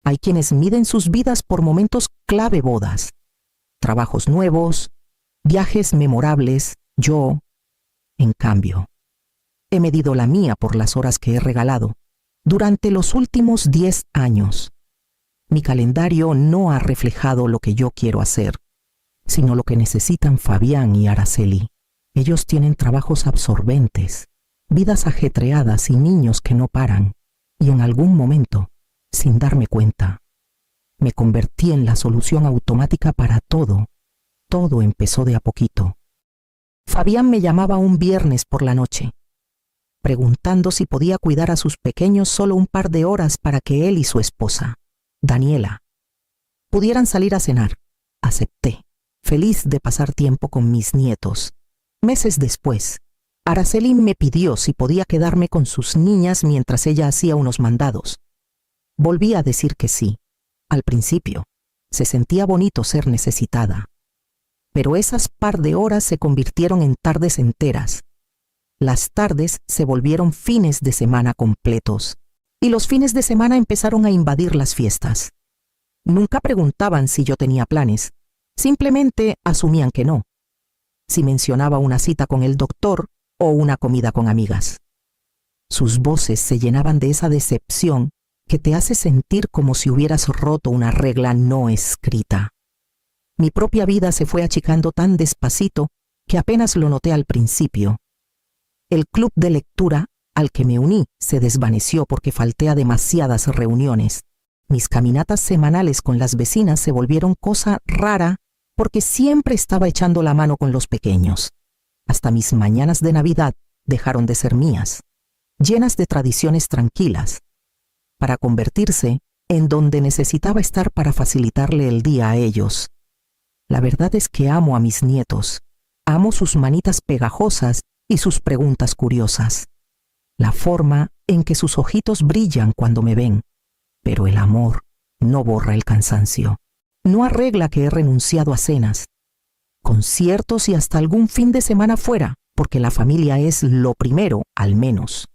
Hay quienes miden sus vidas por momentos clave: bodas, trabajos nuevos, viajes memorables. Yo, en cambio, he medido la mía por las horas que he regalado durante los últimos 10 años. Mi calendario no ha reflejado lo que yo quiero hacer, sino lo que necesitan Fabián y Araceli. Ellos tienen trabajos absorbentes, vidas ajetreadas y niños que no paran. Y en algún momento, sin darme cuenta, me convertí en la solución automática para todo. Todo empezó de a poquito. Fabián me llamaba un viernes por la noche, preguntando si podía cuidar a sus pequeños solo un par de horas para que él y su esposa, Daniela, pudieran salir a cenar. Acepté, feliz de pasar tiempo con mis nietos. Meses después, Araceli me pidió si podía quedarme con sus niñas mientras ella hacía unos mandados. Volví a decir que sí. Al principio, se sentía bonito ser necesitada. Pero esas par de horas se convirtieron en tardes enteras. Las tardes se volvieron fines de semana completos. Y los fines de semana empezaron a invadir las fiestas. Nunca preguntaban si yo tenía planes. Simplemente asumían que no. Si mencionaba una cita con el doctor o una comida con amigas. Sus voces se llenaban de esa decepción que te hace sentir como si hubieras roto una regla no escrita. Mi propia vida se fue achicando tan despacito que apenas lo noté al principio. El club de lectura al que me uní se desvaneció porque falté a demasiadas reuniones. Mis caminatas semanales con las vecinas se volvieron cosa rara porque siempre estaba echando la mano con los pequeños. Hasta mis mañanas de Navidad dejaron de ser mías, llenas de tradiciones tranquilas, para convertirse en donde necesitaba estar para facilitarle el día a ellos. La verdad es que amo a mis nietos, amo sus manitas pegajosas y sus preguntas curiosas, la forma en que sus ojitos brillan cuando me ven, pero el amor no borra el cansancio, no arregla que he renunciado a cenas, conciertos y hasta algún fin de semana fuera, porque la familia es lo primero, al menos.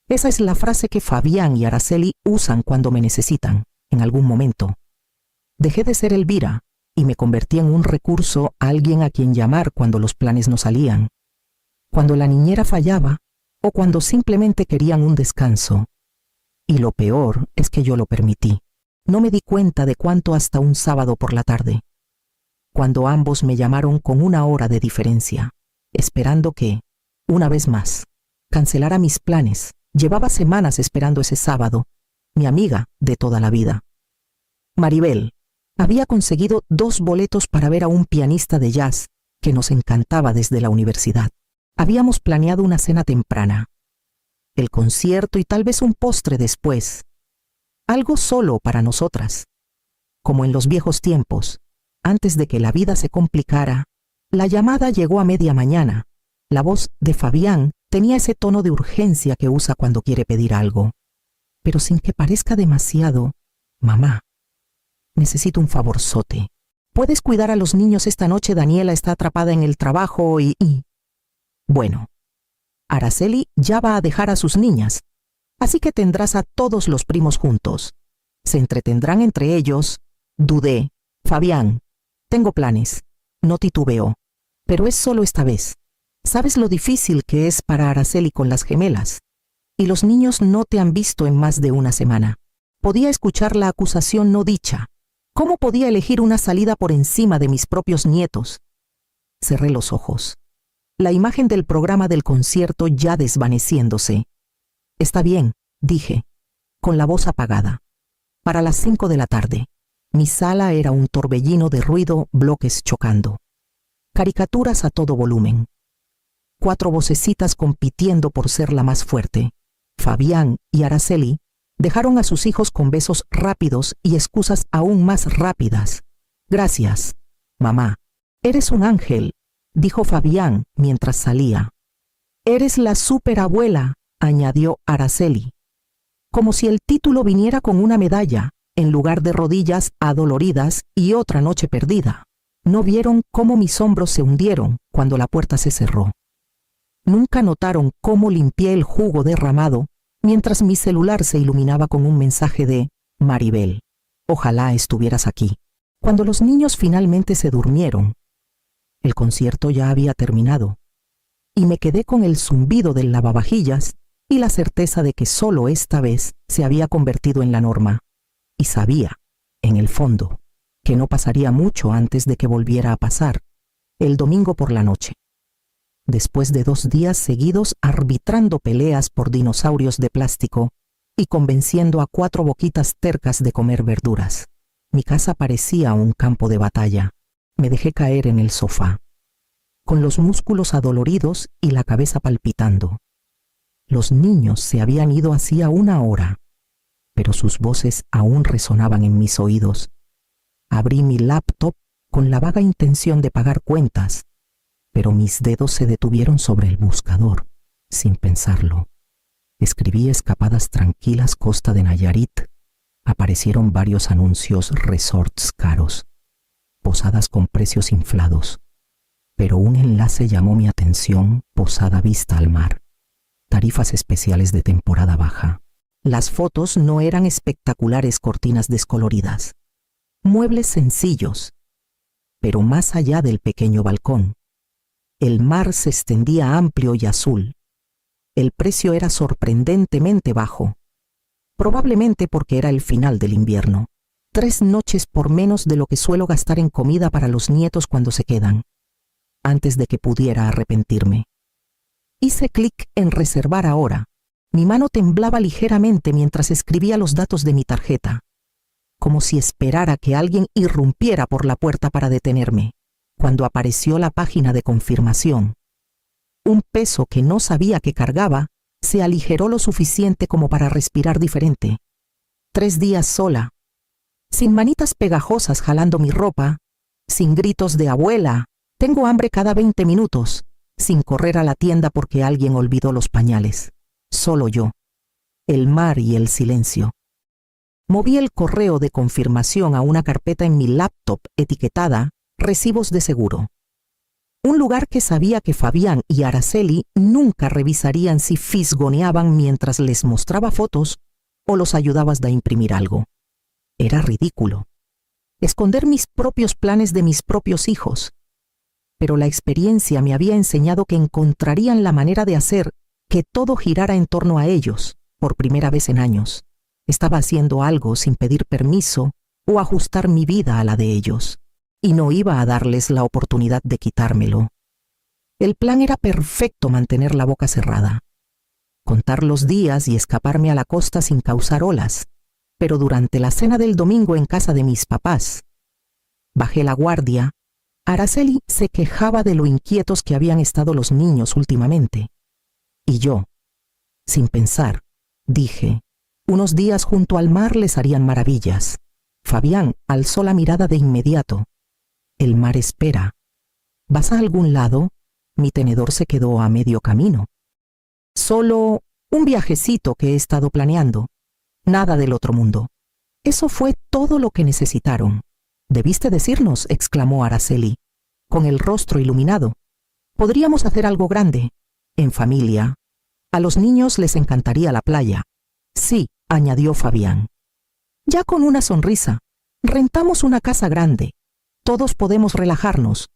Esa es la frase que Fabián y Araceli usan cuando me necesitan, en algún momento. Dejé de ser Elvira y me convertí en un recurso, alguien a quien llamar cuando los planes no salían, cuando la niñera fallaba o cuando simplemente querían un descanso. Y lo peor es que yo lo permití. No me di cuenta de cuánto hasta un sábado por la tarde, cuando ambos me llamaron con una hora de diferencia, esperando que, una vez más, cancelara mis planes. Llevaba semanas esperando ese sábado, mi amiga de toda la vida. Maribel había conseguido 2 boletos para ver a un pianista de jazz que nos encantaba desde la universidad. Habíamos planeado una cena temprana, el concierto y tal vez un postre después. Algo solo para nosotras. Como en los viejos tiempos, antes de que la vida se complicara, la llamada llegó a media mañana. La voz de Fabián tenía ese tono de urgencia que usa cuando quiere pedir algo, pero sin que parezca demasiado. Mamá, necesito un favorzote. ¿Puedes cuidar a los niños esta noche? Daniela está atrapada en el trabajo y... Bueno, Araceli ya va a dejar a sus niñas, así que tendrás a todos los primos juntos. Se entretendrán entre ellos. Dudé. Fabián, tengo planes. No titubeó. Pero es solo esta vez. ¿Sabes lo difícil que es para Araceli con las gemelas? Y los niños no te han visto en más de una semana. Podía escuchar la acusación no dicha. ¿Cómo podía elegir una salida por encima de mis propios nietos? Cerré los ojos. La imagen del programa del concierto ya desvaneciéndose. Está bien, dije, con la voz apagada. Para las 5 de la tarde. Mi sala era un torbellino de ruido, bloques chocando. Caricaturas a todo volumen. 4 vocecitas compitiendo por ser la más fuerte. Fabián y Araceli dejaron a sus hijos con besos rápidos y excusas aún más rápidas. Gracias, mamá. Eres un ángel, dijo Fabián mientras salía. Eres la superabuela, añadió Araceli. Como si el título viniera con una medalla, en lugar de rodillas adoloridas y otra noche perdida. No vieron cómo mis hombros se hundieron cuando la puerta se cerró. Nunca notaron cómo limpié el jugo derramado mientras mi celular se iluminaba con un mensaje de Maribel. Ojalá estuvieras aquí. Cuando los niños finalmente se durmieron, el concierto ya había terminado, y me quedé con el zumbido del lavavajillas y la certeza de que solo esta vez se había convertido en la norma, y sabía, en el fondo, que no pasaría mucho antes de que volviera a pasar, el domingo por la noche. Después de 2 días seguidos arbitrando peleas por dinosaurios de plástico y convenciendo a 4 boquitas tercas de comer verduras, mi casa parecía un campo de batalla. Me dejé caer en el sofá, con los músculos adoloridos y la cabeza palpitando. Los niños se habían ido hacía 1 hora, pero sus voces aún resonaban en mis oídos. Abrí mi laptop con la vaga intención de pagar cuentas, pero mis dedos se detuvieron sobre el buscador, sin pensarlo. Escribí escapadas tranquilas Costa de Nayarit. Aparecieron varios anuncios resorts caros, posadas con precios inflados, pero un enlace llamó mi atención: posada vista al mar, tarifas especiales de temporada baja. Las fotos no eran espectaculares cortinas descoloridas, muebles sencillos, pero más allá del pequeño balcón, el mar se extendía amplio y azul. El precio era sorprendentemente bajo, probablemente porque era el final del invierno. 3 noches por menos de lo que suelo gastar en comida para los nietos cuando se quedan, antes de que pudiera arrepentirme. Hice clic en reservar ahora. Mi mano temblaba ligeramente mientras escribía los datos de mi tarjeta, como si esperara que alguien irrumpiera por la puerta para detenerme. Cuando apareció la página de confirmación, un peso que no sabía que cargaba se aligeró lo suficiente como para respirar diferente. 3 días sola, sin manitas pegajosas jalando mi ropa, sin gritos de abuela, tengo hambre cada 20 minutos, sin correr a la tienda porque alguien olvidó los pañales. Solo yo, el mar y el silencio. Moví el correo de confirmación a una carpeta en mi laptop etiquetada recibos de seguro. Un lugar que sabía que Fabián y Araceli nunca revisarían si fisgoneaban mientras les mostraba fotos o los ayudabas a imprimir algo. Era ridículo esconder mis propios planes de mis propios hijos, pero la experiencia me había enseñado que encontrarían la manera de hacer que todo girara en torno a ellos, por primera vez en años. Estaba haciendo algo sin pedir permiso o ajustar mi vida a la de ellos, y no iba a darles la oportunidad de quitármelo. El plan era perfecto: mantener la boca cerrada, contar los días y escaparme a la costa sin causar olas. Pero durante la cena del domingo en casa de mis papás, bajé la guardia. Araceli se quejaba de lo inquietos que habían estado los niños últimamente. Y yo, sin pensar, dije, unos días junto al mar les harían maravillas. Fabián alzó la mirada de inmediato. El mar espera. ¿Vas a algún lado? Mi tenedor se quedó a medio camino. Solo un viajecito que he estado planeando. Nada del otro mundo. Eso fue todo lo que necesitaron. Debiste decirnos, exclamó Araceli, con el rostro iluminado. Podríamos hacer algo grande, en familia. A los niños les encantaría la playa. Sí, añadió Fabián, ya con una sonrisa. Rentamos una casa grande. Todos podemos relajarnos.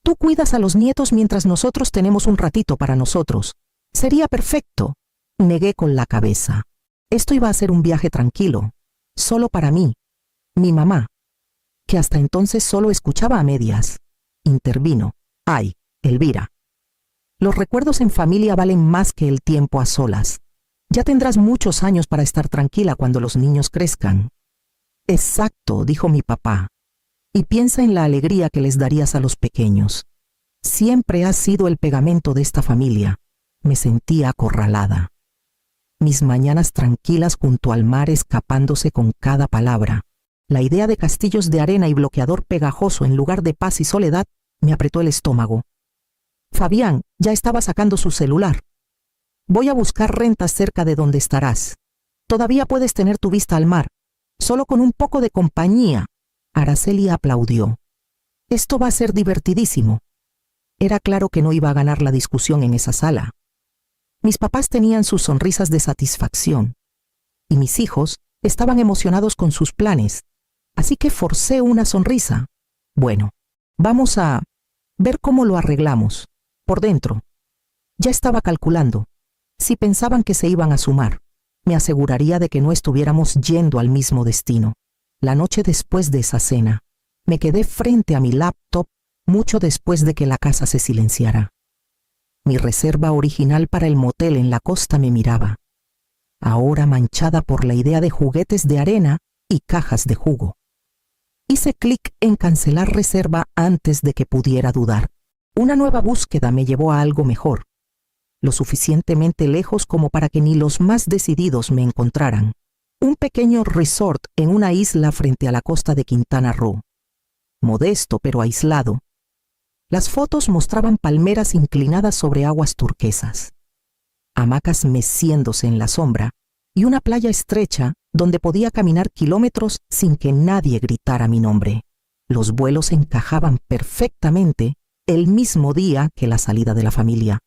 Tú cuidas a los nietos mientras nosotros tenemos un ratito para nosotros. Sería perfecto. Negué con la cabeza. Esto iba a ser un viaje tranquilo, solo para mí. Mi mamá, que hasta entonces solo escuchaba a medias, intervino. Ay, Elvira, los recuerdos en familia valen más que el tiempo a solas. Ya tendrás muchos años para estar tranquila cuando los niños crezcan. Exacto, dijo mi papá. Y piensa en la alegría que les darías a los pequeños. Siempre has sido el pegamento de esta familia. Me sentía acorralada. Mis mañanas tranquilas junto al mar escapándose con cada palabra. La idea de castillos de arena y bloqueador pegajoso en lugar de paz y soledad me apretó el estómago. Fabián ya estaba sacando su celular. Voy a buscar rentas cerca de donde estarás. Todavía puedes tener tu vista al mar, solo con un poco de compañía. Araceli aplaudió. Esto va a ser divertidísimo. Era claro que no iba a ganar la discusión en esa sala. Mis papás tenían sus sonrisas de satisfacción, y mis hijos estaban emocionados con sus planes, así que forcé una sonrisa. Bueno, vamos a ver cómo lo arreglamos. Por dentro. Ya estaba calculando. Si pensaban que se iban a sumar, me aseguraría de que no estuviéramos yendo al mismo destino. La noche después de esa cena, me quedé frente a mi laptop mucho después de que la casa se silenciara. Mi reserva original para el motel en la costa me miraba, ahora manchada por la idea de juguetes de arena y cajas de jugo. Hice clic en cancelar reserva antes de que pudiera dudar. Una nueva búsqueda me llevó a algo mejor, lo suficientemente lejos como para que ni los más decididos me encontraran. Un pequeño resort en una isla frente a la costa de Quintana Roo. Modesto pero aislado. Las fotos mostraban palmeras inclinadas sobre aguas turquesas, hamacas meciéndose en la sombra y una playa estrecha donde podía caminar kilómetros sin que nadie gritara mi nombre. Los vuelos encajaban perfectamente el mismo día que la salida de la familia,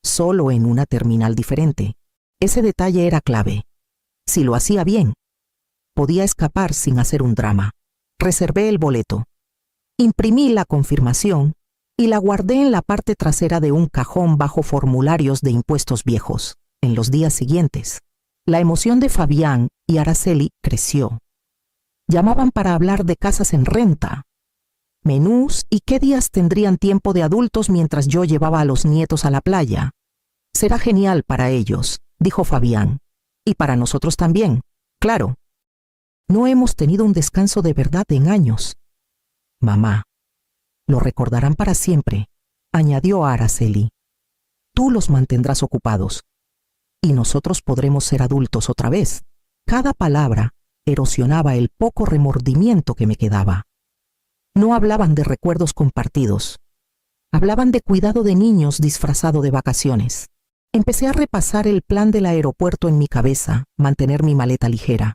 solo en una terminal diferente. Ese detalle era clave. Si lo hacía bien, podía escapar sin hacer un drama. Reservé el boleto. Imprimí la confirmación y la guardé en la parte trasera de un cajón bajo formularios de impuestos viejos. En los días siguientes, la emoción de Fabián y Araceli creció. Llamaban para hablar de casas en renta, menús y qué días tendrían tiempo de adultos mientras yo llevaba a los nietos a la playa. Será genial para ellos, dijo Fabián. Y para nosotros también, claro. No hemos tenido un descanso de verdad en años. Mamá, lo recordarán para siempre, añadió Araceli. Tú los mantendrás ocupados, y nosotros podremos ser adultos otra vez. Cada palabra erosionaba el poco remordimiento que me quedaba. No hablaban de recuerdos compartidos. Hablaban de cuidado de niños disfrazado de vacaciones. Empecé a repasar el plan del aeropuerto en mi cabeza, mantener mi maleta ligera,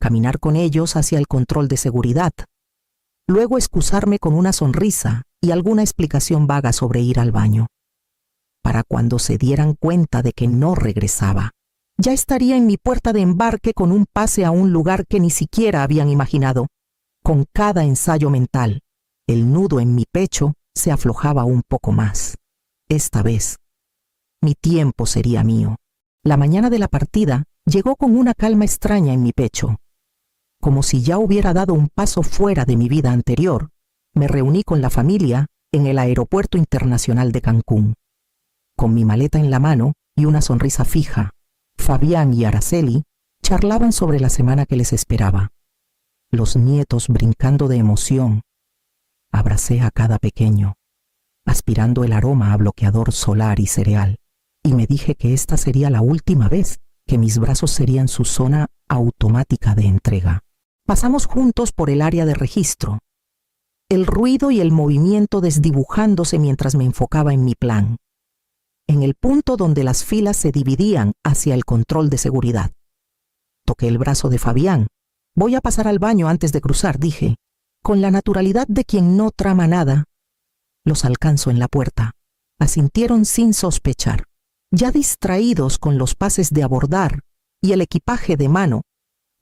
caminar con ellos hacia el control de seguridad, luego excusarme con una sonrisa y alguna explicación vaga sobre ir al baño. Para cuando se dieran cuenta de que no regresaba, ya estaría en mi puerta de embarque con un pase a un lugar que ni siquiera habían imaginado. Con cada ensayo mental, el nudo en mi pecho se aflojaba un poco más. Esta vez, mi tiempo sería mío. La mañana de la partida llegó con una calma extraña en mi pecho. Como si ya hubiera dado un paso fuera de mi vida anterior, me reuní con la familia en el Aeropuerto Internacional de Cancún. Con mi maleta en la mano y una sonrisa fija, Fabián y Araceli charlaban sobre la semana que les esperaba. Los nietos brincando de emoción. Abracé a cada pequeño, aspirando el aroma a bloqueador solar y cereal, y me dije que esta sería la última vez que mis brazos serían su zona automática de entrega. Pasamos juntos por el área de registro, el ruido y el movimiento desdibujándose mientras me enfocaba en mi plan, en el punto donde las filas se dividían hacia el control de seguridad. Toqué el brazo de Fabián. Voy a pasar al baño antes de cruzar, dije, con la naturalidad de quien no trama nada. Los alcanzo en la puerta. Asintieron sin sospechar. Ya distraídos con los pases de abordar y el equipaje de mano,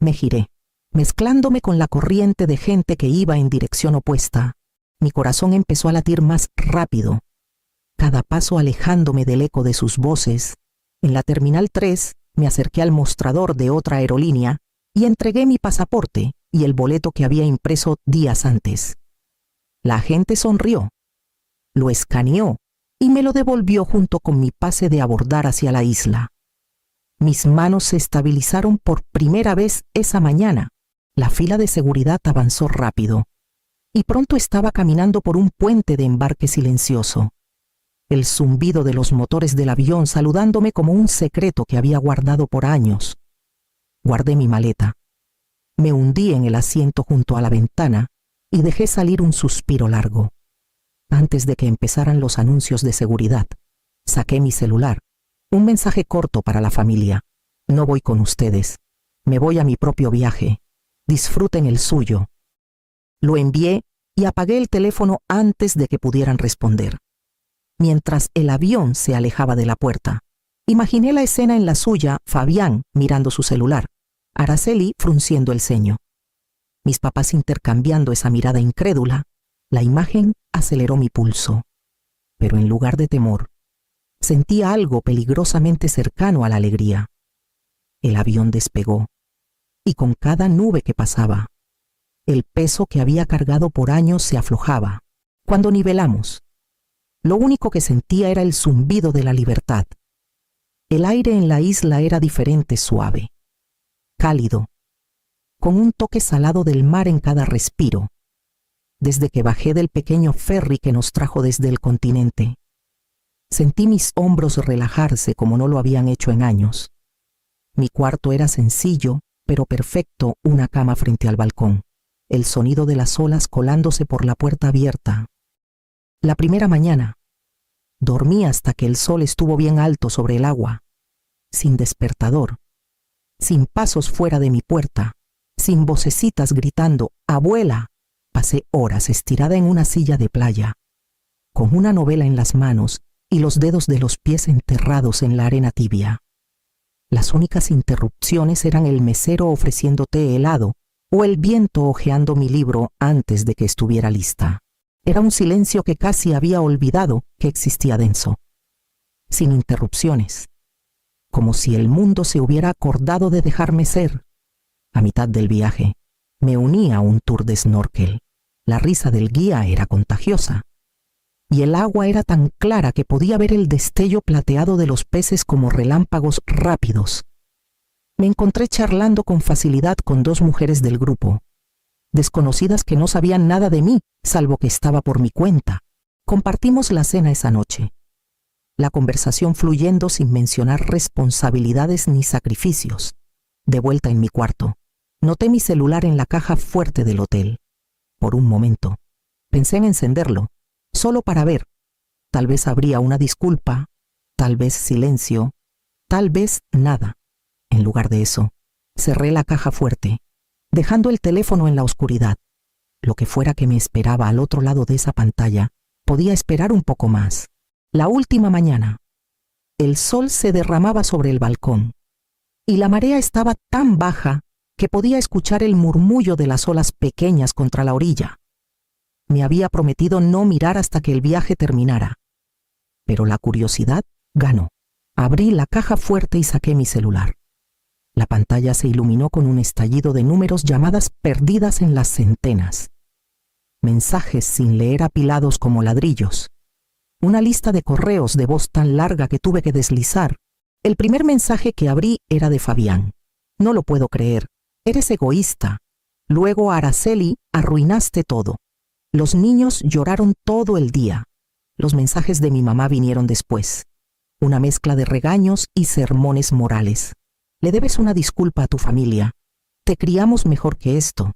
me giré, mezclándome con la corriente de gente que iba en dirección opuesta. Mi corazón empezó a latir más rápido, cada paso alejándome del eco de sus voces. En la Terminal 3 me acerqué al mostrador de otra aerolínea y entregué mi pasaporte y el boleto que había impreso días antes. La agente sonrió, lo escaneó y me lo devolvió junto con mi pase de abordar hacia la isla. Mis manos se estabilizaron por primera vez esa mañana. La fila de seguridad avanzó rápido y pronto estaba caminando por un puente de embarque silencioso. El zumbido de los motores del avión saludándome como un secreto que había guardado por años. Guardé mi maleta. Me hundí en el asiento junto a la ventana y dejé salir un suspiro largo. Antes de que empezaran los anuncios de seguridad, saqué mi celular. Un mensaje corto para la familia. No voy con ustedes. Me voy a mi propio viaje. Disfruten el suyo. Lo envié y apagué el teléfono antes de que pudieran responder. Mientras el avión se alejaba de la puerta, imaginé la escena en la suya, Fabián mirando su celular, Araceli frunciendo el ceño. mis papás intercambiando esa mirada incrédula, la imagen aceleró mi pulso. Pero en lugar de temor, sentía algo peligrosamente cercano a la alegría. El avión despegó, y con cada nube que pasaba, el peso que había cargado por años se aflojaba. Cuando nivelamos, lo único que sentía era el zumbido de la libertad. El aire en la isla era diferente, suave, cálido, con un toque salado del mar en cada respiro, desde que bajé del pequeño ferry que nos trajo desde el continente. Sentí mis hombros relajarse como no lo habían hecho en años. Mi cuarto era sencillo, pero perfecto, una cama frente al balcón, el sonido de las olas colándose por la puerta abierta. La primera mañana, dormí hasta que el sol estuvo bien alto sobre el agua, sin despertador, sin pasos fuera de mi puerta, sin vocecitas gritando «¡Abuela!». Pasé horas estirada en una silla de playa, con una novela en las manos y los dedos de los pies enterrados en la arena tibia. Las únicas interrupciones eran el mesero ofreciendo té helado o el viento hojeando mi libro antes de que estuviera lista. Era un silencio que casi había olvidado que existía denso, sin interrupciones, como si el mundo se hubiera acordado de dejarme ser. A mitad del viaje, me uní a un tour de snorkel. La risa del guía era contagiosa, y el agua era tan clara que podía ver el destello plateado de los peces como relámpagos rápidos. Me encontré charlando con facilidad con dos mujeres del grupo, desconocidas que no sabían nada de mí, salvo que estaba por mi cuenta. Compartimos la cena esa noche, la conversación fluyendo sin mencionar responsabilidades ni sacrificios. De vuelta en mi cuarto, noté mi celular en la caja fuerte del hotel. Por un momento, pensé en encenderlo, solo para ver. Tal vez habría una disculpa, tal vez silencio, tal vez nada. En lugar de eso, cerré la caja fuerte, dejando el teléfono en la oscuridad. Lo que fuera que me esperaba al otro lado de esa pantalla, podía esperar un poco más. La última mañana, el sol se derramaba sobre el balcón, y la marea estaba tan baja que podía escuchar el murmullo de las olas pequeñas contra la orilla. Me había prometido no mirar hasta que el viaje terminara, pero la curiosidad ganó. Abrí la caja fuerte y saqué mi celular. La pantalla se iluminó con un estallido de números, llamadas perdidas en las centenas. Mensajes sin leer apilados como ladrillos. Una lista de correos de voz tan larga que tuve que deslizar. El primer mensaje que abrí era de Fabián. «No lo puedo creer. Eres egoísta. Luego, Araceli, arruinaste todo. Los niños lloraron todo el día». Los mensajes de mi mamá vinieron después. Una mezcla de regaños y sermones morales. «Le debes una disculpa a tu familia. Te criamos mejor que esto».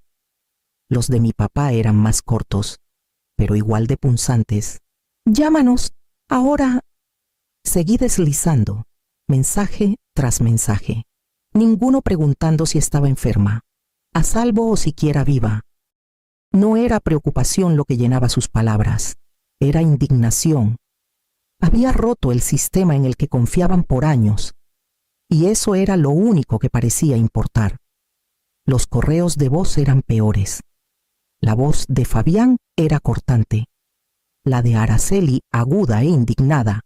Los de mi papá eran más cortos, pero igual de punzantes. «Llámanos, ahora». Seguí deslizando, mensaje tras mensaje. Ninguno preguntando si estaba enferma, a salvo o siquiera viva. No era preocupación lo que llenaba sus palabras, era indignación. Había roto el sistema en el que confiaban por años, y eso era lo único que parecía importar. Los correos de voz eran peores. La voz de Fabián era cortante, la de Araceli aguda e indignada,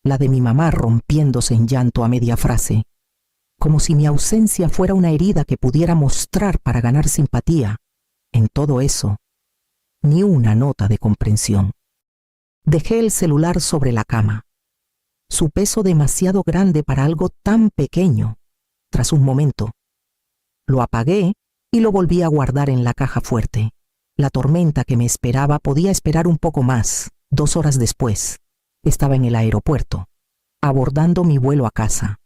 la de mi mamá rompiéndose en llanto a media frase, como si mi ausencia fuera una herida que pudiera mostrar para ganar simpatía. En todo eso, ni una nota de comprensión. Dejé el celular sobre la cama, su peso demasiado grande para algo tan pequeño. Tras un momento, lo apagué y lo volví a guardar en la caja fuerte. La tormenta que me esperaba podía esperar un poco más. 2 horas después, estaba en el aeropuerto, abordando mi vuelo a casa.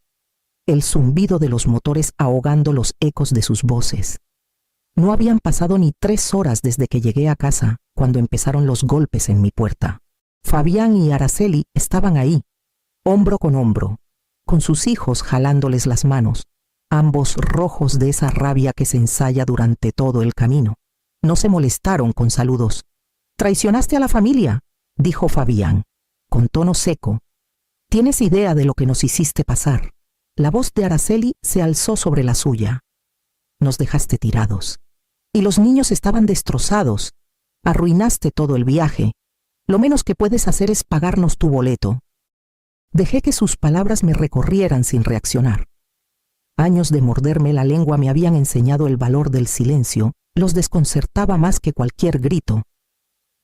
El zumbido de los motores ahogando los ecos de sus voces. No habían pasado ni 3 horas desde que llegué a casa cuando empezaron los golpes en mi puerta. Fabián y Araceli estaban ahí, hombro con hombro, con sus hijos jalándoles las manos, ambos rojos de esa rabia que se ensaya durante todo el camino. No se molestaron con saludos. «Traicionaste a la familia», dijo Fabián, con tono seco. «¿Tienes idea de lo que nos hiciste pasar?». La voz de Araceli se alzó sobre la suya. «Nos dejaste tirados. Y los niños estaban destrozados. Arruinaste todo el viaje. Lo menos que puedes hacer es pagarnos tu boleto. Dejé que sus palabras me recorrieran sin reaccionar. Años de morderme la lengua me habían enseñado el valor del silencio. Los desconcertaba más que cualquier grito.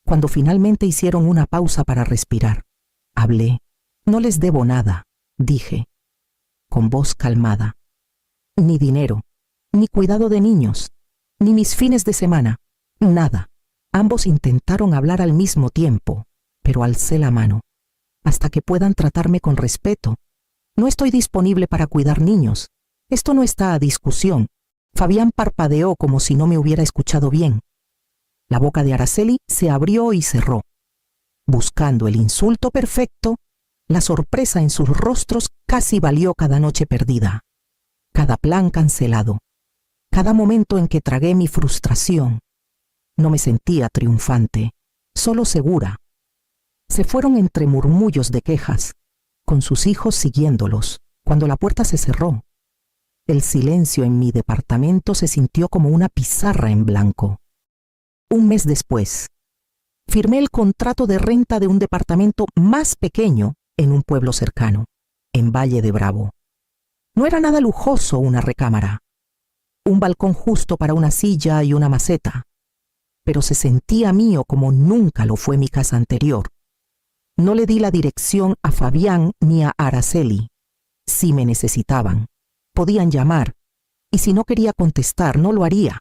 Cuando finalmente hicieron una pausa para respirar, hablé. No les debo nada, dije, con voz calmada. Ni dinero, ni cuidado de niños, ni mis fines de semana, nada. Ambos intentaron hablar al mismo tiempo, pero alcé la mano. Hasta que puedan tratarme con respeto. No estoy disponible para cuidar niños. Esto no está a discusión. Fabián parpadeó como si no me hubiera escuchado bien. La boca de Araceli se abrió y cerró. Buscando el insulto perfecto, la sorpresa en sus rostros casi valió cada noche perdida, cada plan cancelado, cada momento en que tragué mi frustración. No me sentía triunfante, solo segura. Se fueron entre murmullos de quejas, con sus hijos siguiéndolos, cuando la puerta se cerró. El silencio en mi departamento se sintió como una pizarra en blanco. Un mes después, firmé el contrato de renta de un departamento más pequeño en un pueblo cercano, en Valle de Bravo. No era nada lujoso una recámara, un balcón justo para una silla y una maceta, pero se sentía mío como nunca lo fue mi casa anterior. No le di la dirección a Fabián ni a Araceli. Si me necesitaban, podían llamar, y si no quería contestar, no lo haría.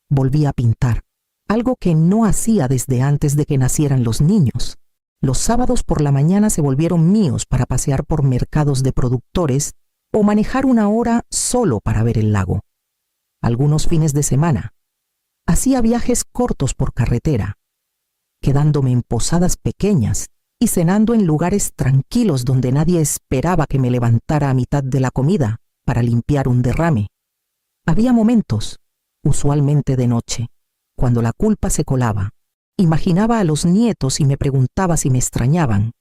Volví a pintar, algo que no hacía desde antes de que nacieran los niños. Los sábados por la mañana se volvieron míos para pasear por mercados de productores o manejar una hora solo para ver el lago. Algunos fines de semana, hacía viajes cortos por carretera, quedándome en posadas pequeñas y cenando en lugares tranquilos donde nadie esperaba que me levantara a mitad de la comida para limpiar un derrame. Había momentos, usualmente de noche, cuando la culpa se colaba. Imaginaba a los nietos y me preguntaba si me extrañaban,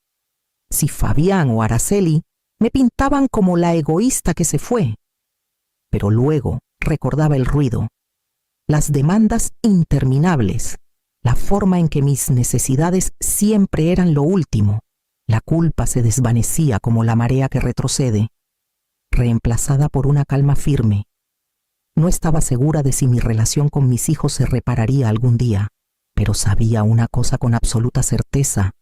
si Fabián o Araceli me pintaban como la egoísta que se fue. Pero luego recordaba el ruido, las demandas interminables, la forma en que mis necesidades siempre eran lo último. La culpa se desvanecía como la marea que retrocede, reemplazada por una calma firme. No estaba segura de si mi relación con mis hijos se repararía algún día, pero sabía una cosa con absoluta certeza: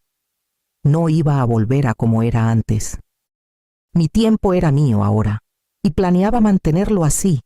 no iba a volver a como era antes. Mi tiempo era mío ahora, y planeaba mantenerlo así,